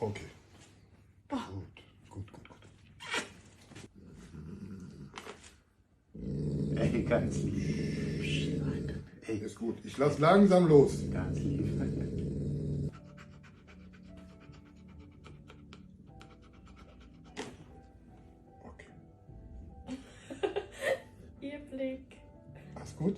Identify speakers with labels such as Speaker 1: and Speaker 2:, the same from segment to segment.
Speaker 1: Okay. Gut.
Speaker 2: Ey, ganz lieb. Ey,
Speaker 1: Ist gut. Ich lass langsam los.
Speaker 2: ganz lieb.
Speaker 1: Okay.
Speaker 3: Ihr Blick.
Speaker 1: Alles gut?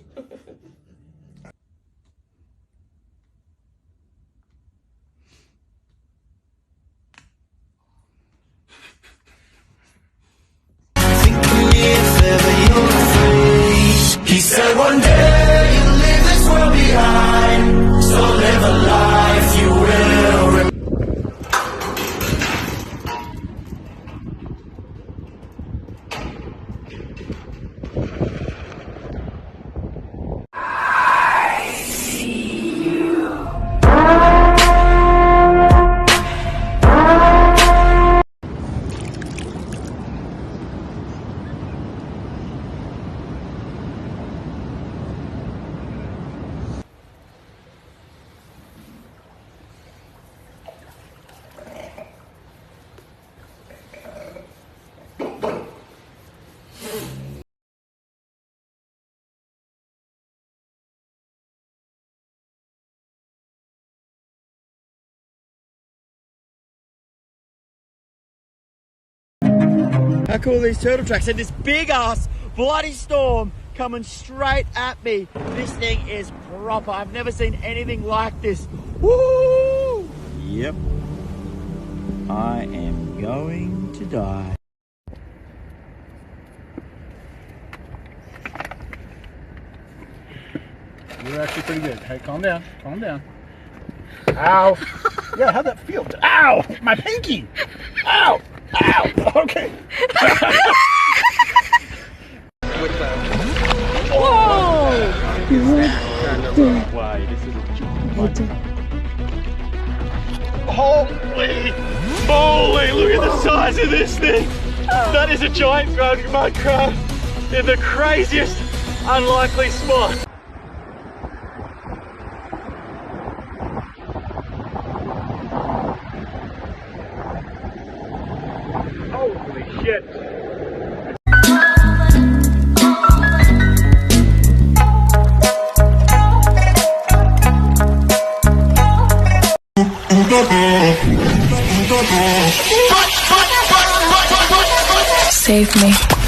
Speaker 4: He said one day you'll leave this world behind, so live a life you will remember.
Speaker 5: How cool are these turtle tracks? And this big ass bloody storm coming straight at me. This thing is proper. I've never seen anything like this. Woo! Yep. I am going to die.
Speaker 6: You're actually pretty good. Hey, calm down. Calm down. Ow. Yeah, how'd that feel? Ow! My pinky! Ow! Ow! Okay.
Speaker 7: Holy moly, look at the size of this thing. That is a giant mud crab in the craziest, unlikely spot. Holy shit.
Speaker 8: Save me.